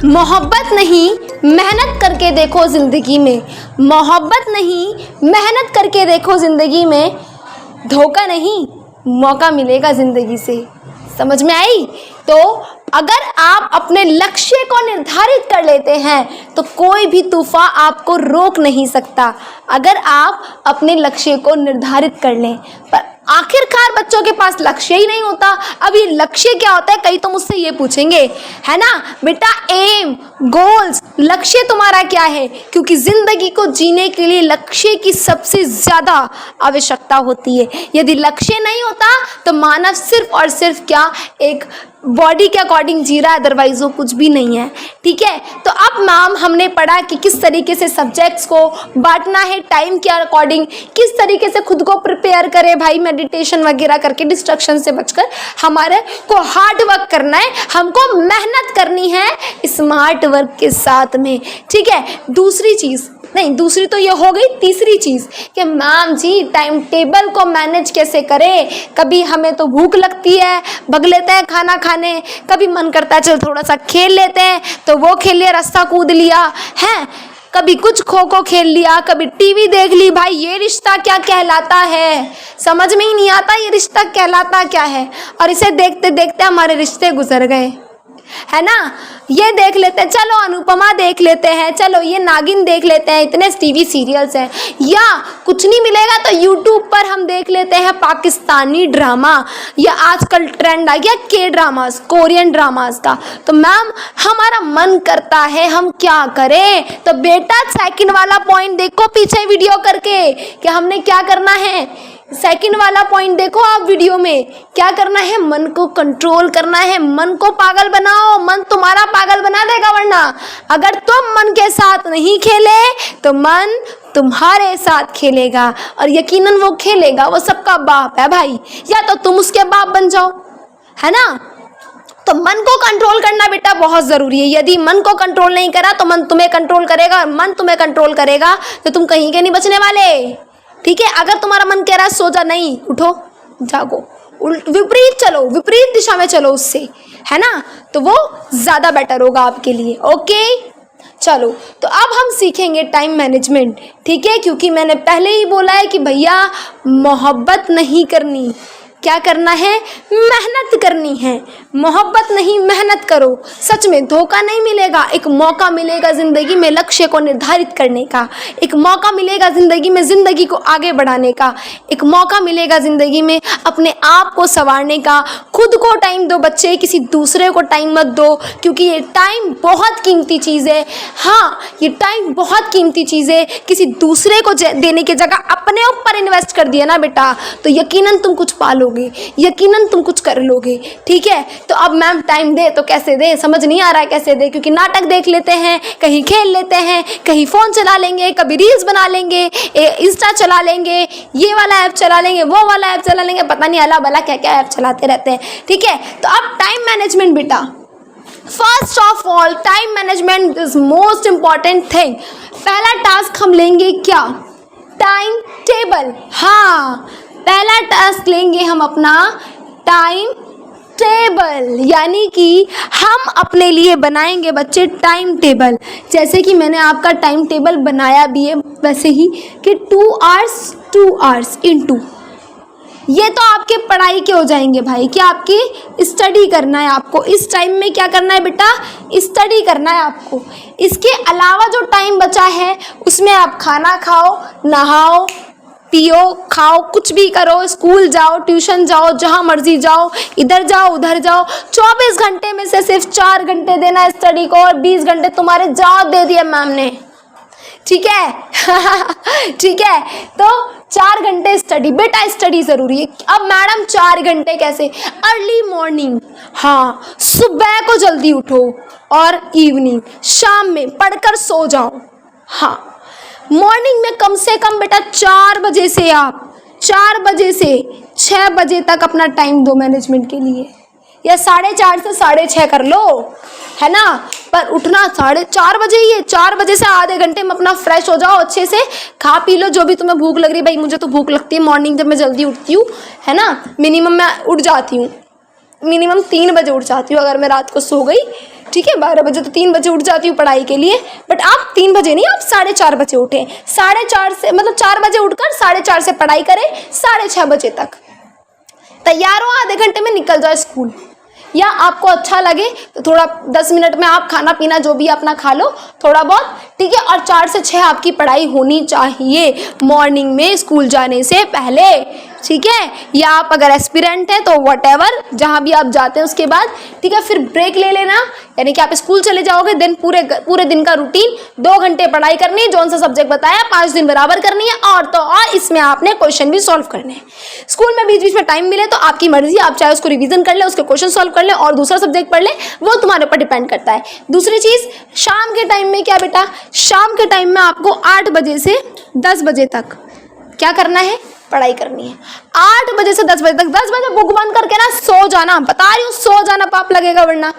मोहब्बत नहीं मेहनत करके देखो ज़िंदगी में, मोहब्बत नहीं मेहनत करके देखो ज़िंदगी में, धोखा नहीं मौका मिलेगा ज़िंदगी से। समझ में आई? तो अगर आप अपने लक्ष्य को निर्धारित कर लेते हैं तो कोई भी तूफान आपको रोक नहीं सकता, अगर आप अपने लक्ष्य को निर्धारित कर लें। पर आखिरकार बच्चों के पास लक्ष्य ही नहीं होता। अब ये लक्ष्य क्या होता है, कई तो मुझसे ये पूछेंगे, है ना बेटा, एम, गोल्स, लक्ष्य तुम्हारा क्या है? क्योंकि ज़िंदगी को जीने के लिए लक्ष्य की सबसे ज़्यादा आवश्यकता होती है। यदि लक्ष्य नहीं होता तो मानव सिर्फ और सिर्फ क्या एक बॉडी के अकॉर्डिंग जी रहा है, अदरवाइज वो कुछ भी नहीं है। ठीक है, तो अब मैम हमने पढ़ा कि किस तरीके से सब्जेक्ट्स को बांटना है टाइम के अकॉर्डिंग, किस तरीके से खुद को प्रिपेयर करें भाई, मेडिटेशन वगैरह करके डिस्ट्रक्शन से बचकर हमारे को हार्ड वर्क करना है, हमको मेहनत करनी है स्मार्ट वर्क के साथ में। ठीक है, दूसरी चीज़ नहीं, दूसरी तो ये हो गई, तीसरी चीज़ कि मैम जी टाइम टेबल को मैनेज कैसे करें। कभी हमें तो भूख लगती है, भग लेते हैं खाना खाने, कभी मन करता है चल थोड़ा सा खेल लेते हैं तो वो खेल लिया, रास्ता कूद लिया है, कभी कुछ खो खो खेल लिया, कभी टीवी देख ली। भाई ये रिश्ता क्या कहलाता है, समझ में ही नहीं आता ये रिश्ता कहलाता क्या है। और इसे देखते देखते हमारे रिश्ते गुजर गए, है ना। ये देख लेते हैं, चलो अनुपमा देख लेते हैं, चलो ये नागिन देख लेते हैं, इतने टीवी सीरियल्स हैं, या कुछ नहीं मिलेगा तो यूट्यूब पर हम देख लेते हैं पाकिस्तानी ड्रामा, या आजकल ट्रेंड आ गया के ड्रामास, कोरियन ड्रामास का। तो मैम हमारा मन करता है हम क्या करें? तो बेटा सेकंड वाला पॉइंट देखो पीछे वीडियो करके कि हमने क्या करना है। सेकंड वाला पॉइंट देखो आप वीडियो में, क्या करना है, मन को कंट्रोल करना है, मन को पागल बनाओ, मन तुम्हारा पागल बना देगा। वरना अगर तुम मन के साथ नहीं खेले तो मन तुम्हारे साथ खेलेगा, और यकीनन वो खेलेगा, वो सबका बाप है भाई, या तो तुम उसके बाप बन जाओ, है ना। तो मन को कंट्रोल करना बेटा बहुत ज़रूरी है। यदि मन को कंट्रोल नहीं करा तो मन तुम्हें कंट्रोल करेगा, और मन तुम्हें कंट्रोल करेगा तो तुम कहीं के नहीं बचने वाले। ठीक है, अगर तुम्हारा मन कह रहा है सो जा, नहीं, उठो जागो, विपरीत चलो, विपरीत दिशा में चलो उससे, है ना, तो वो ज़्यादा बेटर होगा आपके लिए। ओके चलो, तो अब हम सीखेंगे टाइम मैनेजमेंट। ठीक है, क्योंकि मैंने पहले ही बोला है कि भैया मोहब्बत नहीं करनी, क्या करना है, मेहनत करनी है। मोहब्बत नहीं मेहनत करो, सच में धोखा नहीं मिलेगा, एक मौका मिलेगा ज़िंदगी में लक्ष्य को निर्धारित करने का, एक मौका मिलेगा ज़िंदगी में ज़िंदगी को आगे बढ़ाने का, एक मौका मिलेगा ज़िंदगी में अपने आप को संवारने का। खुद को टाइम दो बच्चे, किसी दूसरे को टाइम मत दो, क्योंकि ये टाइम बहुत कीमती चीज़ है। हाँ, ये टाइम बहुत कीमती चीज़ है, किसी दूसरे को देने की जगह अपने ऊपर इन्वेस्ट कर दिया ना बेटा तो यकीनन तुम कुछ पालोगे, यकीनन तुम कुछ कर लोगे। ठीक है, तो अब मैम टाइम दे तो कैसे दे, समझ नहीं आ रहा है कैसे दे, क्योंकि नाटक देख लेते हैं, कहीं खेल लेते हैं, कहीं फ़ोन चला लेंगे, कभी रील्स बना लेंगे, इंस्टा चला लेंगे, ये वाला ऐप चला लेंगे, वो वाला ऐप चला लेंगे, पता नहीं अला भला क्या क्या ऐप चलाते रहते हैं। ठीक है, तो अब टाइम मैनेजमेंट बेटा, first of all time management is most important thing. पहला टास्क हम लेंगे क्या, टाइम टेबल। हाँ, पहला टास्क लेंगे हम अपना टाइम टेबल, यानी कि हम अपने लिए बनाएंगे बच्चे टाइम टेबल। जैसे कि मैंने आपका टाइम टेबल बनाया भी है वैसे ही कि 2 आवर्स इनटू, ये तो आपके पढ़ाई के हो जाएंगे भाई, क्या आपकी स्टडी करना है आपको, इस टाइम में क्या करना है बेटा, स्टडी करना है आपको। इसके अलावा जो टाइम बचा है उसमें आप खाना खाओ, नहाओ, पियो, खाओ, कुछ भी करो, स्कूल जाओ, ट्यूशन जाओ, जहाँ मर्जी जाओ, इधर जाओ उधर जाओ। 24 घंटे में से सिर्फ 4 घंटे देना है स्टडी को, और 20 घंटे तुम्हारे जॉब दे दिए मैम ने। ठीक है ठीक है, तो 4 घंटे स्टडी, बेटा स्टडी ज़रूरी है। अब मैडम 4 घंटे कैसे, अर्ली मॉर्निंग, हाँ सुबह को जल्दी उठो, और इवनिंग शाम में पढ़कर सो जाओ। हाँ, मॉर्निंग में कम से कम बेटा 4 बजे से आप 4 बजे से 6 बजे तक अपना टाइम दो मैनेजमेंट के लिए, या 4:30 से 6:30 कर लो, है ना, पर उठना 4:30 बजे ही है। 4 बजे से आधे घंटे में अपना फ्रेश हो जाओ, अच्छे से खा पी लो जो भी तुम्हें भूख लग रही। भाई मुझे तो भूख लगती है मॉर्निंग जब मैं जल्दी उठती हूँ, है ना, मिनिमम मैं उठ जाती हूँ, मिनिमम 3 बजे उठ जाती हूँ अगर मैं रात को सो गई ठीक है, 12 बजे तो 3 बजे उठ जाती हूँ पढ़ाई के लिए, बट आप 3 बजे नहीं, आप 4:30 बजे उठें। 4:30 से मतलब 4 बजे उठकर 4:30 से पढ़ाई करें, 6:30 बजे तक तैयार हो, आधे घंटे में निकल जाए स्कूल। या आपको अच्छा लगे तो थोड़ा 10 मिनट में आप खाना पीना जो भी अपना खा लो थोड़ा बहुत, ठीक है। और 4 से 6 आपकी पढ़ाई होनी चाहिए मॉर्निंग में स्कूल जाने से पहले, ठीक है। या आप अगर एस्पिरेंट हैं तो व्हाटएवर जहाँ भी आप जाते हैं उसके बाद, ठीक है। फिर ब्रेक ले लेना, यानी कि आप स्कूल चले जाओगे, देन पूरे दिन का रूटीन 2 घंटे पढ़ाई करनी है, जौन सा सब्जेक्ट बताया 5 दिन बराबर करनी है, और तो और इसमें आपने क्वेश्चन भी सॉल्व करने हैं। स्कूल में बीच बीच में टाइम मिले तो आपकी मर्जी, आप चाहे उसको रिवीजन कर ले, उसके क्वेश्चन सॉल्व कर ले और दूसरा सब्जेक्ट पढ़ ले, वो तुम्हारे ऊपर डिपेंड करता है। दूसरी चीज, शाम के टाइम में क्या बेटा, शाम के टाइम में आपको 8 बजे से 10 बजे तक क्या करना है, पढ़ाई करनी है। 8 बजे से 10 बजे तक, 10 बजे बुक बंद करके ना सो जाना, बता रही हूँ सो जाना, पाप लगेगा वरना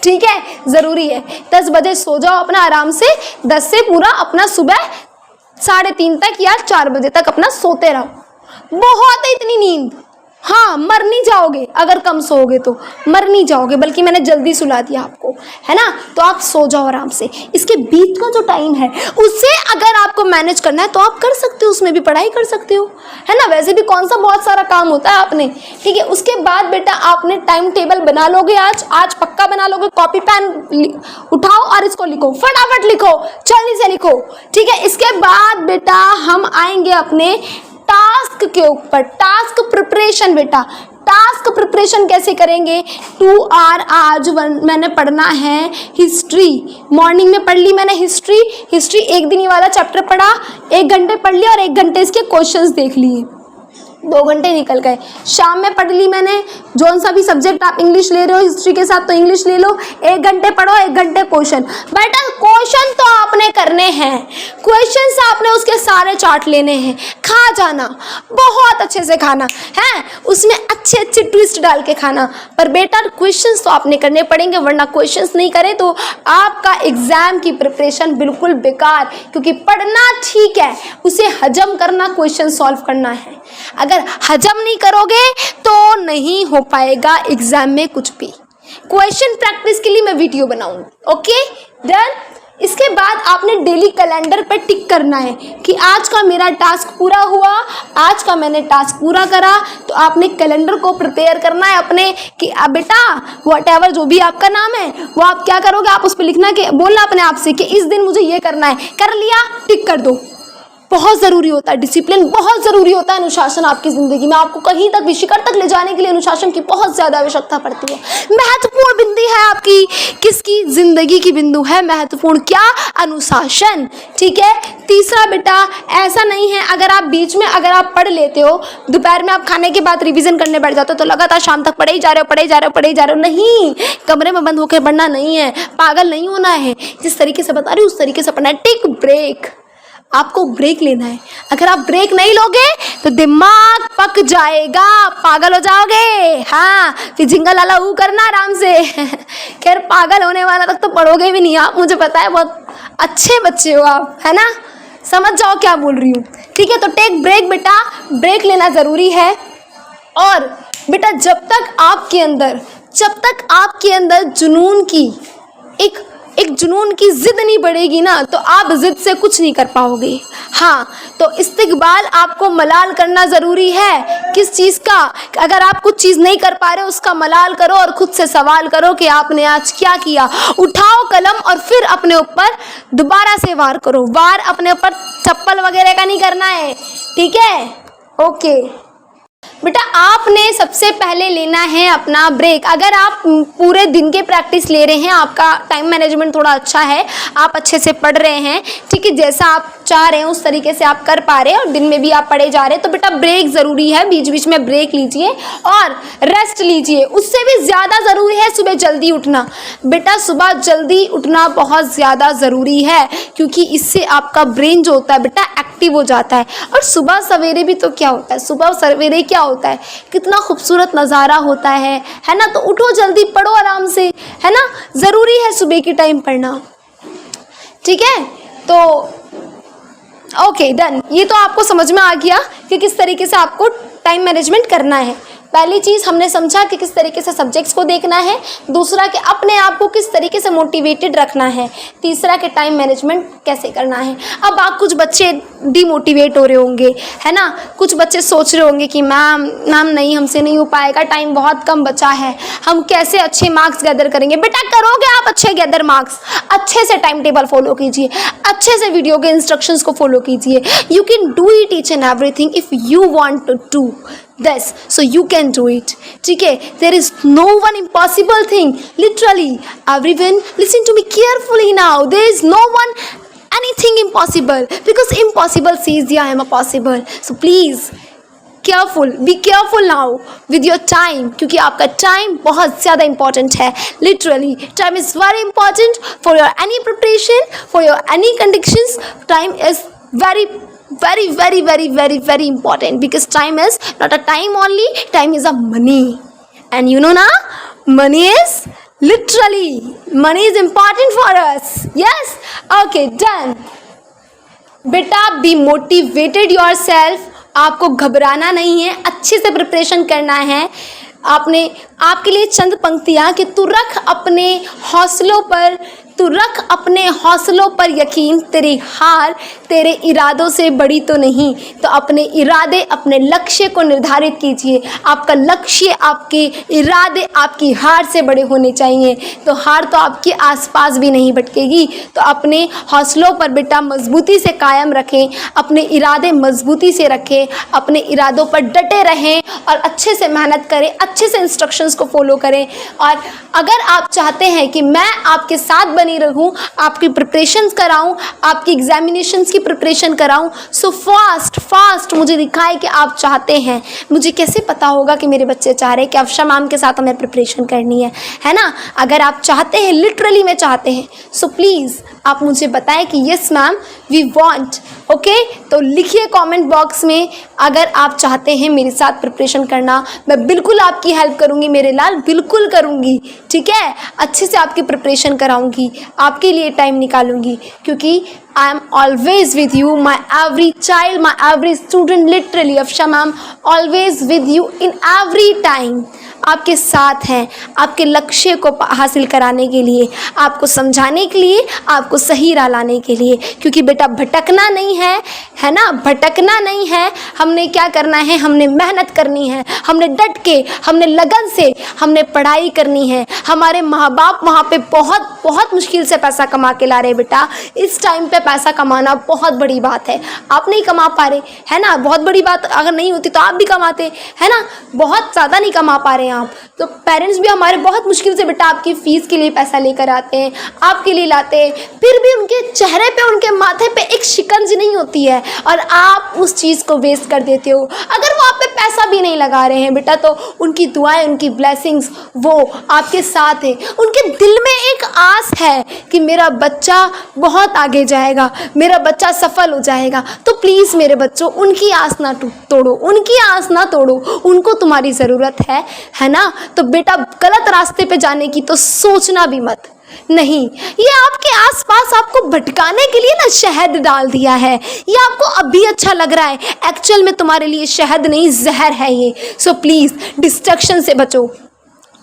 ठीक है, जरूरी है। 10 बजे सो जाओ अपना आराम से, 10 से पूरा अपना सुबह 3:30 तक या 4 बजे तक अपना सोते रहो। बहुत है इतनी नींद, हाँ मर नहीं जाओगे, अगर कम सोओगे तो मर नहीं जाओगे, बल्कि मैंने जल्दी सुला दिया आपको, है ना। तो आप सो जाओ आराम से। इसके बीच का जो टाइम है उससे अगर आपको मैनेज करना है तो आप कर सकते हो, उसमें भी पढ़ाई कर सकते हो, है ना। वैसे भी कौन सा बहुत सारा काम होता है आपने, ठीक है। उसके बाद बेटा आपने टाइम टेबल बना लोगे, आज पक्का बना लोगे, कॉपी पेन उठाओ और इसको लिखो, फटाफट लिखो, जल्दी से लिखो, ठीक है। इसके बाद बेटा हम आएंगे अपने टास्क के ऊपर, टास्क प्रिपरेशन। बेटा टास्क प्रिपरेशन कैसे करेंगे, 2 आवर आज मैंने पढ़ना है हिस्ट्री, मॉर्निंग में पढ़ ली मैंने हिस्ट्री, एक दिन ये वाला चैप्टर पढ़ा, 1 घंटे पढ़ लिया और 1 घंटे इसके क्वेश्चंस देख लिए, 2 घंटे निकल गए। शाम में पढ़ ली मैंने, जौन सा भी सब्जेक्ट आप इंग्लिश ले रहे हो हिस्ट्री के साथ तो इंग्लिश ले लो, 1 घंटे पढ़ो, 1 घंटे क्वेश्चन। बेटा क्वेश्चन तो आपने करने हैं, क्वेश्चन आपने उसके सारे चार्ट लेने हैं, खा जाना, बहुत अच्छे से खाना है, उसमें अच्छे अच्छे ट्विस्ट डाल के खाना, पर बेटा क्वेश्चंस तो आपने करने पड़ेंगे, वरना क्वेश्चंस नहीं करें तो आपका एग्जाम की प्रिपरेशन बिल्कुल बेकार। क्योंकि पढ़ना ठीक है, उसे हजम करना, क्वेश्चन सॉल्व करना है। अगर हजम नहीं करोगे तो नहीं हो पाएगा एग्जाम में कुछ भी। क्वेश्चन प्रैक्टिस के लिए मैं वीडियो बनाऊंगी, ओके डन। इसके बाद आपने डेली कैलेंडर पर टिक करना है कि आज का मेरा टास्क पूरा हुआ, आज का मैंने टास्क पूरा करा। तो आपने कैलेंडर को प्रिपेयर करना है अपने कि अब बेटा व्हाटएवर जो भी आपका नाम है वो आप क्या करोगे, आप उस पर लिखना कि बोलना अपने आप से कि इस दिन मुझे ये करना है, कर लिया टिक कर दो। बहुत ज़रूरी होता है डिसिप्लिन, बहुत ज़रूरी होता है अनुशासन आपकी ज़िंदगी में। आपको कहीं तक भी शिखर तक ले जाने के लिए अनुशासन की बहुत ज़्यादा आवश्यकता पड़ती है। महत्वपूर्ण बिंदु है आपकी, किसकी ज़िंदगी की बिंदु है महत्वपूर्ण, क्या, अनुशासन, ठीक है। तीसरा बेटा ऐसा नहीं है अगर आप बीच में अगर आप पढ़ लेते हो, दोपहर में आप खाने के बाद रिविज़न करने बैठ जाते हो तो लगातार शाम तक पढ़े ही जा रहे हो, नहीं, कमरे में बंद होकर पढ़ना नहीं है, पागल नहीं होना है। जिस तरीके से बता रही हूँ उस तरीके से पढ़ना है। टेक ब्रेक, आपको ब्रेक लेना है। अगर आप ब्रेक नहीं लोगे तो दिमाग पक जाएगा, पागल हो जाओगे। हाँ फिर जिंगल लाला ऊ करना आराम से खैर पागल होने वाला तक तो पढ़ोगे भी नहीं आप, मुझे पता है, बहुत अच्छे बच्चे हो आप, है ना, समझ जाओ क्या बोल रही हूँ, ठीक है। तो टेक ब्रेक बेटा, ब्रेक लेना ज़रूरी है। और बेटा जब तक आपके अंदर जुनून की एक जुनून की जिद नहीं बढ़ेगी ना तो आप जिद से कुछ नहीं कर पाओगे। हाँ तो इस्तिकबाल आपको मलाल करना ज़रूरी है। किस चीज़ का, अगर आप कुछ चीज़ नहीं कर पा रहे हो उसका मलाल करो और ख़ुद से सवाल करो कि आपने आज क्या किया। उठाओ कलम और फिर अपने ऊपर दोबारा से वार करो। वार अपने ऊपर चप्पल वगैरह का नहीं करना है, ठीक है, ओके। बेटा आपने सबसे पहले लेना है अपना ब्रेक। अगर आप पूरे दिन के प्रैक्टिस ले रहे हैं, आपका टाइम मैनेजमेंट थोड़ा अच्छा है, आप अच्छे से पढ़ रहे हैं, ठीक है, जैसा आप चाह रहे हैं उस तरीके से आप कर पा रहे हैं और दिन में भी आप पढ़े जा रहे हैं, तो बेटा ब्रेक ज़रूरी है। बीच बीच में ब्रेक लीजिए और रेस्ट लीजिए। उससे भी ज़्यादा ज़रूरी है सुबह जल्दी उठना। बेटा सुबह जल्दी उठना बहुत ज़्यादा ज़रूरी है क्योंकि इससे आपका ब्रेन जो होता है बेटा एक्टिव हो जाता है। और सुबह सवेरे भी तो क्या होता है, सुबह सवेरे क्या होता है, कितना खूबसूरत नज़ारा होता है ना। तो उठो जल्दी, पढ़ो आराम से, है ना, ज़रूरी है सुबह की टाइम पढ़ना, ठीक है। तो ओके डन, ये तो आपको समझ में आ गया कि किस तरीके से आपको टाइम मैनेजमेंट करना है। पहली चीज़ हमने समझा कि किस तरीके से सब्जेक्ट्स को देखना है, दूसरा कि अपने आप को किस तरीके से मोटिवेटेड रखना है, तीसरा कि टाइम मैनेजमेंट कैसे करना है। अब आप कुछ बच्चे डीमोटिवेट हो रहे होंगे, है ना, कुछ बच्चे सोच रहे होंगे कि मैम नहीं, हमसे नहीं हो पाएगा, टाइम बहुत कम बचा है, हम कैसे अच्छे मार्क्स गैदर करेंगे। बेटा करोगे आप अच्छे गैदर मार्क्स, अच्छे से टाइम टेबल फॉलो कीजिए, अच्छे से वीडियो के इंस्ट्रक्शंस को फॉलो कीजिए। You can do it each and everything if you want to do this, so you can do it. ठीक है, there is no one impossible thing, literally everyone listen to me carefully now, there is no one anything impossible, because impossible says yeah I am a possible. So please careful, be careful now with your time, क्योंकि आपका time बहुत ज़्यादा important है। Literally time is very important for your any preparation, for your any conditions. Time is very important, because time is not a time only, time is a money, and you know na, money is important for us. Yes, okay, done. बेटा be motivated your self, आपको घबराना नहीं है, अच्छे से preparation करना है। आपके लिए चंद पंक्तियाँ कि तू रख अपने हौसलों पर यकीन, तेरी हार तेरे इरादों से बड़ी तो नहीं। तो अपने इरादे, अपने लक्ष्य को निर्धारित कीजिए। आपका लक्ष्य, आपके इरादे आपकी हार से बड़े होने चाहिए, तो हार तो आपके आसपास भी नहीं भटकेगी। तो अपने हौसलों पर बेटा मजबूती से कायम रखें, अपने इरादे मजबूती से रखें, अपने इरादों पर डटे रहें और अच्छे से मेहनत करें, अच्छे से इंस्ट्रक्शंस को फॉलो करें। और अगर आप चाहते हैं कि मैं आपके साथ बनी रहूं, आपकी प्रिपरेशंस कराऊं, आपकी एग्जामिनेशंस की प्रिपरेशन कराऊं, सो फास्ट मुझे दिखाए कि आप चाहते हैं। मुझे कैसे पता होगा कि मेरे बच्चे चाह रहे हैं कि अफशा मैम के साथ हमें प्रिपरेशन करनी है ना। अगर आप चाहते हैं, लिटरली में चाहते हैं, सो प्लीज़ आप मुझे बताएं कि yes ma'am we want. Okay, तो लिखिए कमेंट बॉक्स में, अगर आप चाहते हैं मेरे साथ प्रिपरेशन करना, मैं बिल्कुल आपकी हेल्प करूंगी मेरे लाल, बिल्कुल करूंगी। ठीक है, अच्छे से आपकी प्रिपरेशन कराऊंगी, आपके लिए टाइम निकालूंगी, क्योंकि I am always with you, my every child, my every student, literally Afsha ma'am always with you in every time. आपके साथ हैं, आपके लक्ष्य को हासिल कराने के लिए, आपको समझाने के लिए, आपको सही राह लाने के लिए। क्योंकि बेटा भटकना नहीं है ना, भटकना नहीं है। हमने क्या करना है, हमने मेहनत करनी है, हमने डट के, हमने लगन से हमने पढ़ाई करनी है। हमारे माँ बाप वहाँ पे बहुत मुश्किल से पैसा कमा के ला रहे बेटा। इस टाइम पे पैसा कमाना बहुत बड़ी बात है, आप नहीं कमा पा रहे है ना, बहुत बड़ी बात अगर नहीं होती तो आप भी कमाते है ना, बहुत ज़्यादा नहीं कमा पा रहे हैं आप। तो पेरेंट्स भी हमारे बहुत मुश्किल से बेटा आपकी फ़ीस के लिए पैसा लेकर आते हैं, आपके लिए लाते हैं, फिर भी उनके चेहरे पे, उनके माथे पे एक शिकंज नहीं होती है और आप उस चीज़ को वेस्ट कर देते हो। अगर वो आप पे पैसा भी नहीं लगा रहे हैं बेटा, तो उनकी दुआएं, उनकी ब्लेसिंग्स वो आपके साथ है। उनके दिल में एक आस है कि मेरा बच्चा बहुत आगे जाएगा, मेरा बच्चा सफल हो जाएगा। तो प्लीज़ मेरे बच्चों, उनकी आस ना तोड़ो, उनकी आस ना तोड़ो, उनको तुम्हारी ज़रूरत है ना। तो बेटा गलत रास्ते पे जाने की तो सोचना भी मत। नहीं, ये आपके आसपास आपको भटकाने के लिए ना शहद डाल दिया है। ये आपको अभी अच्छा लग रहा है, एक्चुअल में तुम्हारे लिए शहद नहीं जहर है ये। सो प्लीज़ डिस्ट्रैक्शन से बचो।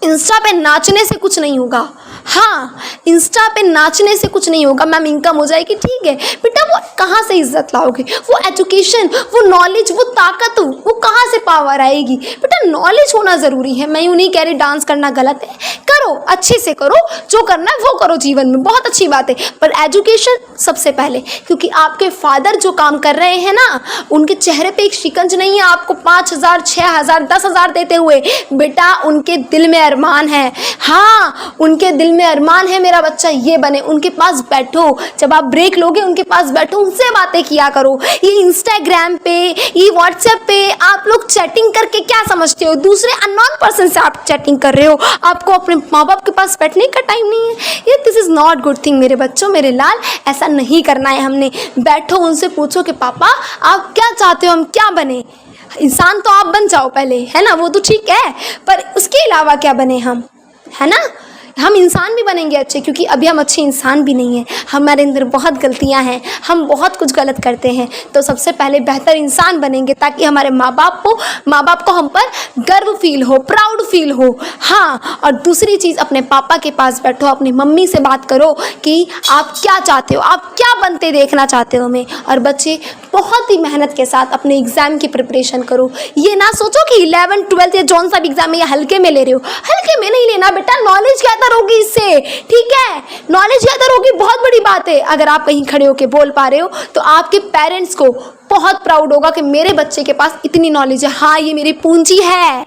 इंस्टा पे नाचने से कुछ नहीं होगा। हाँ, इंस्टा पे नाचने से कुछ नहीं होगा। मैम इनकम हो जाएगी, ठीक है बेटा, वो कहाँ से इज्जत लाओगे? वो एजुकेशन, वो नॉलेज, वो ताकत, वो कहाँ से पावर आएगी? बेटा नॉलेज होना ज़रूरी है। मैं यूँ नहीं कह रही डांस करना गलत है, करो, अच्छे से करो, जो करना है वो करो जीवन में, बहुत अच्छी बात है, पर एजुकेशन सबसे पहले। क्योंकि आपके फादर जो काम कर रहे हैं ना, उनके चेहरे पे एक शिकंज नहीं है आपको 5,000, 6,000, 10,000 देते हुए। बेटा उनके दिल में अरमान है, हाँ उनके दिल में अरमान है मेरा बच्चा ये बने। उनके पास बैठो, जब आप ब्रेक लोगे उनके पास बैठो, उनसे बातें किया करो। ये इंस्टाग्राम पे, ये व्हाट्सएप पे आप लोग चैटिंग करके क्या समझते हो? दूसरे अननोन पर्सन से आप चैटिंग कर रहे हो, आपको अपने माँ बाप के पास बैठने का टाइम नहीं है। ये this is not good thing मेरे बच्चों, मेरे लाल, ऐसा नहीं करना है हमने। बैठो, उनसे पूछो कि पापा आप क्या चाहते हो, हम क्या बने? इंसान तो आप बन जाओ पहले, है ना, वो तो ठीक है, पर उसके अलावा क्या बने हम, है ना। हम इंसान भी बनेंगे अच्छे, क्योंकि अभी हम अच्छे इंसान भी नहीं हैं, हमारे अंदर बहुत गलतियां हैं, हम बहुत कुछ गलत करते हैं। तो सबसे पहले बेहतर इंसान बनेंगे ताकि हमारे माँ बाप को हम पर गर्व फील हो, प्राउड फील हो। हाँ, और दूसरी चीज़, अपने पापा के पास बैठो, अपनी मम्मी से बात करो कि आप क्या चाहते हो, आप क्या बनते देखना चाहते हो हमें। और बच्चे बहुत ही मेहनत के साथ अपने एग्ज़ाम की प्रिपरेशन करो। ये ना सोचो कि 11th 12th या जौन सा भी एग्ज़ाम है या हल्के में ले रहे हो, हल्के में नहीं लेना बेटा। नॉलेज गैदर होगी इससे, ठीक है, नॉलेज गैदर होगी, बहुत बड़ी बात है। अगर आप कहीं खड़े होकर बोल पा रहे हो तो आपके पेरेंट्स को बहुत प्राउड होगा कि मेरे बच्चे के पास इतनी नॉलेज है, हाँ ये मेरी पूंजी है।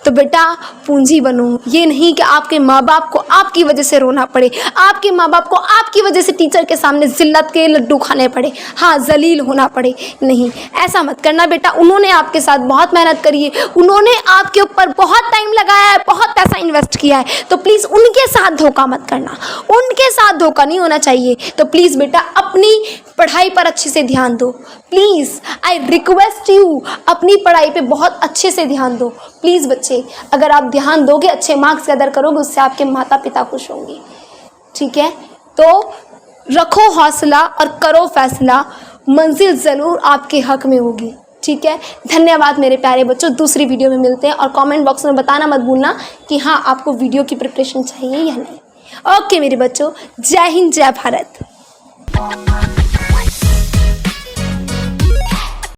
तो बेटा पूंजी बनो, ये नहीं कि आपके माँ बाप को आपकी वजह से रोना पड़े, आपके माँ बाप को आपकी वजह से टीचर के सामने जिल्लत के लड्डू खाने पड़े, हाँ जलील होना पड़े। नहीं, ऐसा मत करना बेटा। उन्होंने आपके साथ बहुत मेहनत करी है, उन्होंने आपके ऊपर बहुत टाइम लगाया है, बहुत पैसा इन्वेस्ट किया है, तो प्लीज़ उनके साथ धोखा मत करना, उनके साथ धोखा नहीं होना चाहिए। तो प्लीज़ बेटा अपनी पढ़ाई पर अच्छे से ध्यान दो, प्लीज़ आई रिक्वेस्ट यू, अपनी पढ़ाई पे बहुत अच्छे से ध्यान दो प्लीज़ बच्चे। अगर आप ध्यान दोगे, अच्छे मार्क्स गैदर करोगे, उससे आपके माता पिता खुश होंगे, ठीक है। तो रखो हौसला और करो फैसला, मंजिल ज़रूर आपके हक में होगी, ठीक है। धन्यवाद मेरे प्यारे बच्चों, दूसरी वीडियो में मिलते हैं। और कमेंट बॉक्स में बताना मत भूलना कि हाँ आपको वीडियो की प्रिपरेशन चाहिए या नहीं। ओके मेरे बच्चों, जय हिंद, जय भारत।